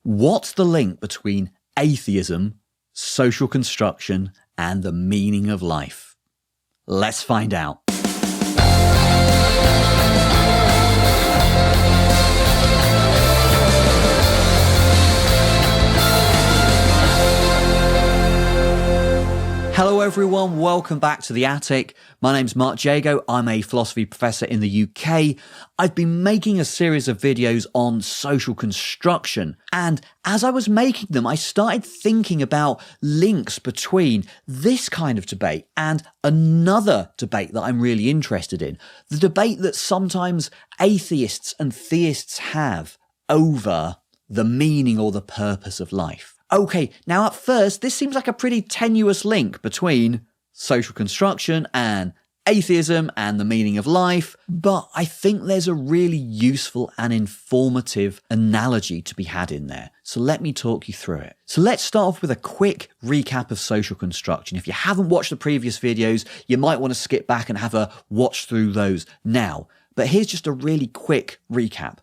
What's the link between atheism, social construction, and the meaning of life? Let's find out. Hello everyone, welcome back to The Attic. My name's Mark Jago, I'm a philosophy professor in the UK. I've been making a series of videos on social construction, and as I was making them, I started thinking about links between this kind of debate and another debate that I'm really interested in. The debate that sometimes atheists and theists have over the meaning or the purpose of life. Okay, now at first, this seems like a pretty tenuous link between social construction and atheism and the meaning of life, but I think there's a really useful and informative analogy to be had in there. So let me talk you through it. So let's start off with a quick recap of social construction. If you haven't watched the previous videos, you might want to skip back and have a watch through those now. But here's just a really quick recap.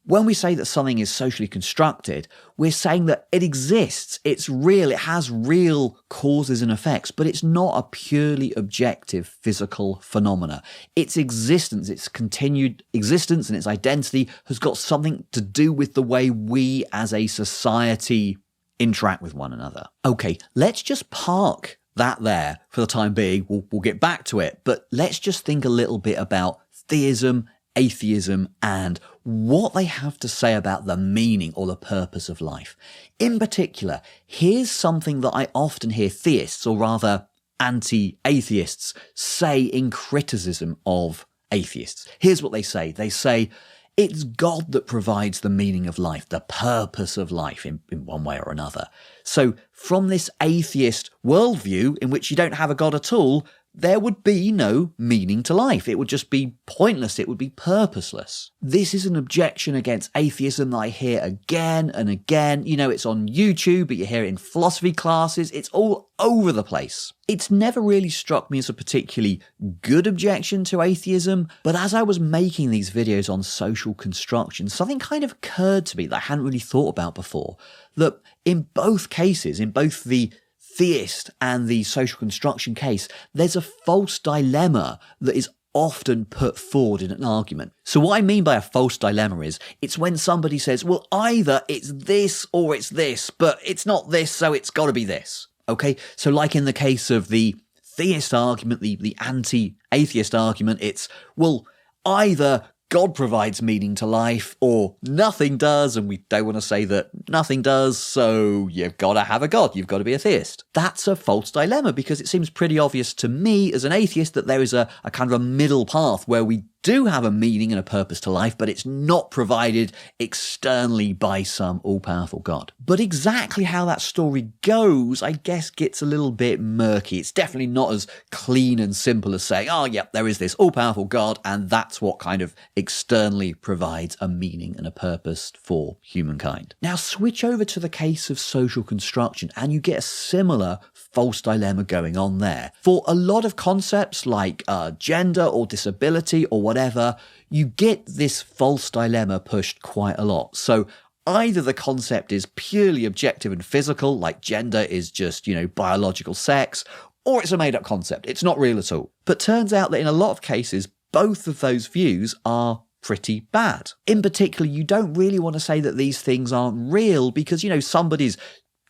When we say that something is socially constructed, we're saying that it exists, it's real, it has real causes and effects, but it's not a purely objective physical phenomena. Its existence, its continued existence and its identity has got something to do with the way we as a society interact with one another. Okay, let's just park that there for the time being. We'll get back to it, but let's just think a little bit about theism, atheism, and what they have to say about the meaning or the purpose of life. In particular, here's something that I often hear theists, or rather anti-atheists, say in criticism of atheists. Here's what they say. They say, it's God that provides the meaning of life, the purpose of life in one way or another. So from this atheist worldview, in which you don't have a God at all, there would be no meaning to life. It would just be pointless. It would be purposeless. This is an objection against atheism that I hear again and again. You know, it's on YouTube, but you hear it in philosophy classes. It's all over the place. It's never really struck me as a particularly good objection to atheism, but as I was making these videos on social construction, something kind of occurred to me that I hadn't really thought about before, that in both cases, in both the theist and the social construction case, there's a false dilemma that is often put forward in an argument. So what I mean by a false dilemma is, it's when somebody says, well, either it's this or it's this, but it's not this, so it's got to be this. Okay, so like in the case of the theist argument, the anti-atheist argument, it's, well, either God provides meaning to life or nothing does, and we don't want to say that nothing does, so you've got to have a God, you've got to be a theist. That's a false dilemma, because it seems pretty obvious to me as an atheist that there is a kind of a middle path where we do have a meaning and a purpose to life, but it's not provided externally by some all-powerful God. But exactly how that story goes, I guess, gets a little bit murky. It's definitely not as clean and simple as saying, oh, yeah, there is this all-powerful God, and that's what kind of externally provides a meaning and a purpose for humankind. Now, switch over to the case of social construction, and you get a similar false dilemma going on there. For a lot of concepts like gender or disability or whatever, you get this false dilemma pushed quite a lot. So either the concept is purely objective and physical, like gender is just, biological sex, or it's a made-up concept. It's not real at all. But turns out that in a lot of cases, both of those views are pretty bad. In particular, you don't really want to say that these things aren't real because, somebody's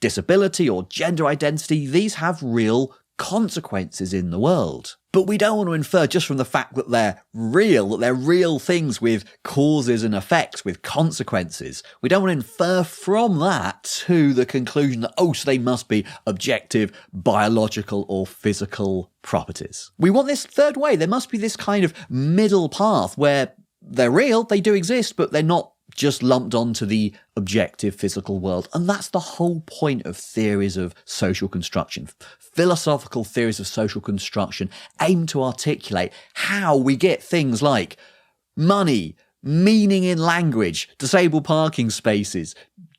disability or gender identity, these have real consequences in the world. But we don't want to infer just from the fact that they're real things with causes and effects, with consequences. We don't want to infer from that to the conclusion that, so they must be objective, biological or physical properties. We want this third way. There must be this kind of middle path where they're real, they do exist, but they're not just lumped onto the objective physical world. And that's the whole point of theories of social construction. Philosophical theories of social construction aim to articulate how we get things like money, meaning in language, disabled parking spaces,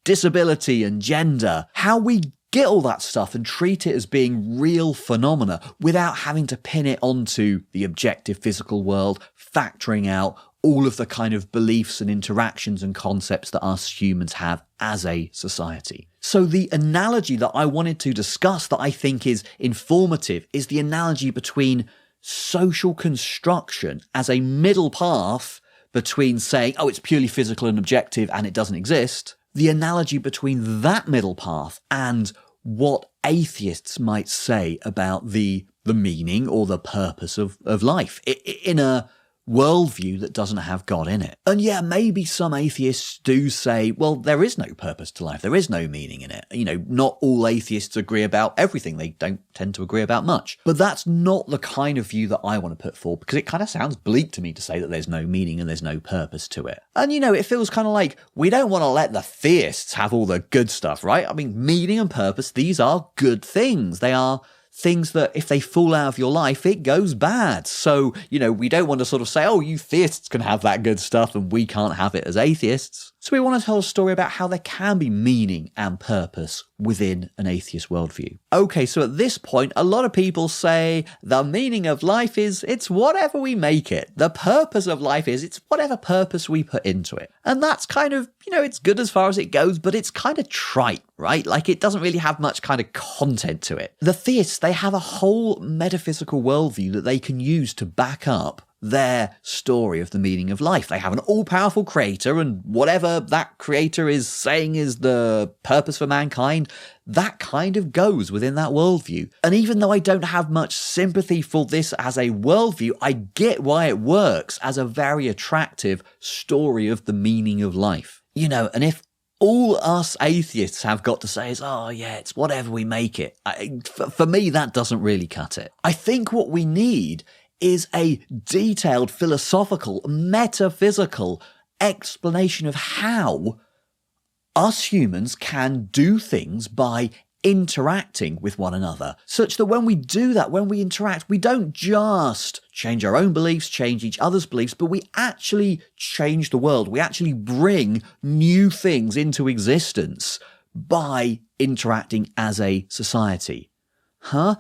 disability and gender, how we get all that stuff and treat it as being real phenomena without having to pin it onto the objective physical world, factoring out all of the kind of beliefs and interactions and concepts that us humans have as a society. So the analogy that I wanted to discuss that I think is informative is the analogy between social construction as a middle path between saying, oh, it's purely physical and objective and it doesn't exist, the analogy between that middle path and what atheists might say about the meaning or the purpose of life in a worldview that doesn't have God in it. And yeah, maybe some atheists do say, well, there is no purpose to life. There is no meaning in it. You know, not all atheists agree about everything. They don't tend to agree about much. But that's not the kind of view that I want to put forward, because it kind of sounds bleak to me to say that there's no meaning and there's no purpose to it. And, you know, it feels kind of like we don't want to let the theists have all the good stuff, right? I mean, meaning and purpose, these are good things. They are things that if they fall out of your life, it goes bad. So, you know, we don't want to sort of say, oh, you theists can have that good stuff and we can't have it as atheists. So we want to tell a story about how there can be meaning and purpose within an atheist worldview. Okay, so at this point, a lot of people say the meaning of life is it's whatever we make it. The purpose of life is it's whatever purpose we put into it. And that's kind of, you know, it's good as far as it goes, but it's kind of trite, right? Like it doesn't really have much kind of content to it. The theists, they have a whole metaphysical worldview that they can use to back up their story of the meaning of life. They have an all-powerful creator, and whatever that creator is saying is the purpose for mankind, that kind of goes within that worldview. And even though I don't have much sympathy for this as a worldview, I get why it works as a very attractive story of the meaning of life. You know, and if all us atheists have got to say is, oh yeah, it's whatever we make it, for me, that doesn't really cut it. I think what we need is a detailed philosophical, metaphysical explanation of how us humans can do things by interacting with one another, such that when we do that, when we interact, we don't just change our own beliefs, change each other's beliefs, but we actually change the world. We actually bring new things into existence by interacting as a society. How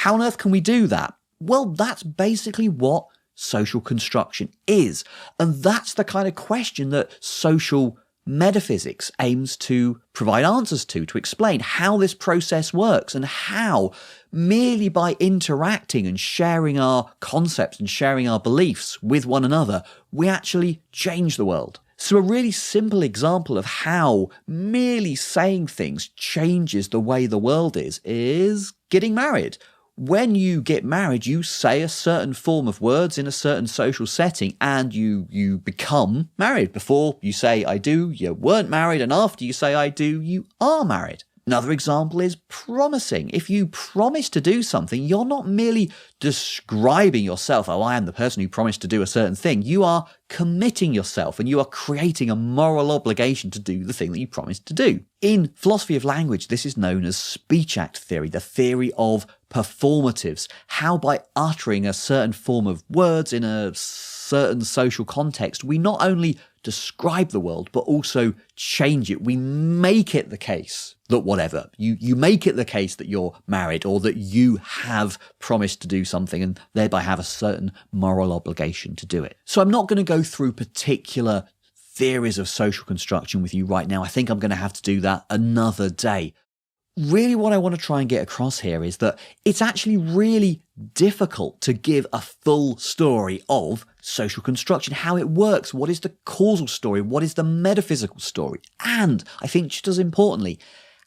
on earth can we do that? Well, that's basically what social construction is. And that's the kind of question that social metaphysics aims to provide answers to explain how this process works and how merely by interacting and sharing our concepts and sharing our beliefs with one another, we actually change the world. So a really simple example of how merely saying things changes the way the world is getting married. When you get married, you say a certain form of words in a certain social setting and you become married. Before you say I do, you weren't married, and after you say I do, you are married. Another example is promising. If you promise to do something, you're not merely describing yourself, oh, I am the person who promised to do a certain thing. You are committing yourself and you are creating a moral obligation to do the thing that you promised to do. In philosophy of language, this is known as speech act theory, the theory of performatives, how by uttering a certain form of words in a certain social context, we not only describe the world, but also change it. We make it the case that whatever, you make it the case that you're married or that you have promised to do something and thereby have a certain moral obligation to do it. So I'm not going to go through particular theories of social construction with you right now. I think I'm going to have to do that another day. Really what I want to try and get across here is that it's actually really difficult to give a full story of social construction, how it works, what is the causal story, what is the metaphysical story, and I think just as importantly,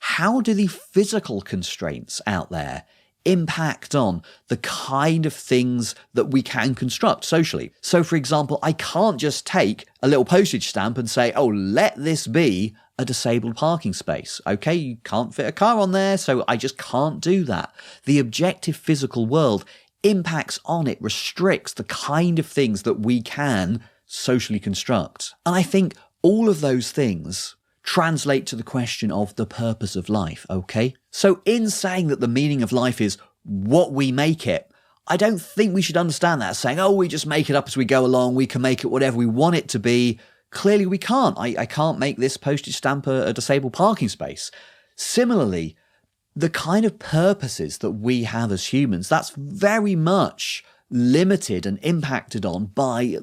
how do the physical constraints out there impact on the kind of things that we can construct socially. So for example, I can't just take a little postage stamp and say, oh, let this be a disabled parking space. Okay, you can't fit a car on there, so I just can't do that. The objective physical world impacts on it, restricts the kind of things that we can socially construct. And I think all of those things translate to the question of the purpose of life, okay? So in saying that the meaning of life is what we make it, I don't think we should understand that as saying, oh, we just make it up as we go along, we can make it whatever we want it to be. Clearly we can't. I can't make this postage stamp a disabled parking space. Similarly, the kind of purposes that we have as humans, that's very much limited and impacted on by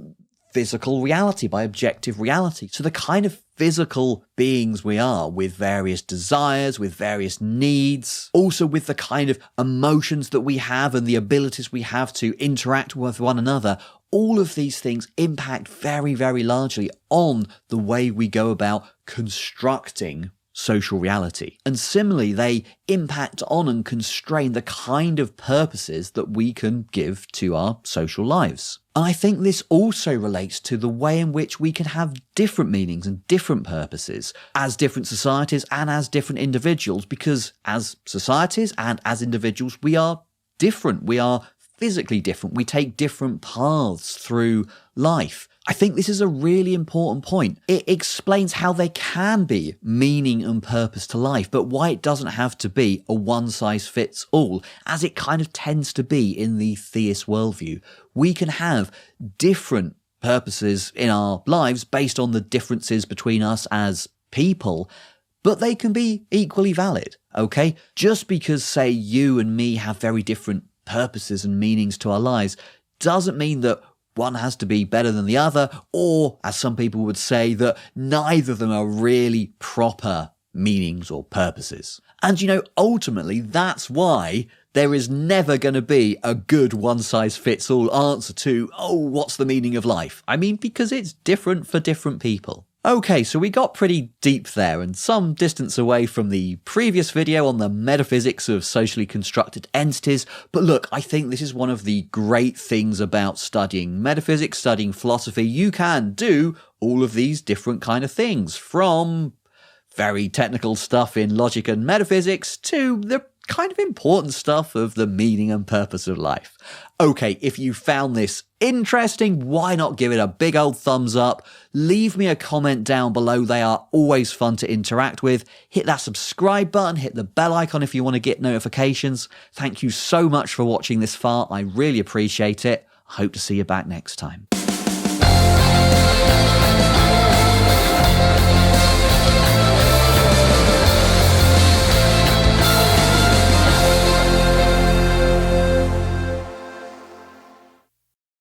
physical reality, by objective reality. So the kind of physical beings we are, with various desires, with various needs, also with the kind of emotions that we have and the abilities we have to interact with one another, all of these things impact very, very largely on the way we go about constructing social reality. And similarly, they impact on and constrain the kind of purposes that we can give to our social lives. And I think this also relates to the way in which we can have different meanings and different purposes as different societies and as different individuals, because as societies and as individuals, we are different. We are physically different. We take different paths through life. I think this is a really important point. It explains how there can be meaning and purpose to life, but why it doesn't have to be a one-size-fits-all, as it kind of tends to be in the theist worldview. We can have different purposes in our lives based on the differences between us as people, but they can be equally valid, okay? Just because, say, you and me have very different purposes and meanings to our lives doesn't mean that one has to be better than the other, or, as some people would say, that neither of them are really proper meanings or purposes. And ultimately, that's why there is never going to be a good one-size-fits-all answer to, what's the meaning of life? I mean, because it's different for different people. Okay, so we got pretty deep there and some distance away from the previous video on the metaphysics of socially constructed entities. But look, I think this is one of the great things about studying metaphysics, studying philosophy. You can do all of these different kind of things, from very technical stuff in logic and metaphysics to the kind of important stuff of the meaning and purpose of life. Okay, if you found this interesting, why not give it a big old thumbs up? Leave me a comment down below. They are always fun to interact with. Hit that subscribe button, hit the bell icon if you want to get notifications. Thank you so much for watching this far. I really appreciate it. I hope to see you back next time.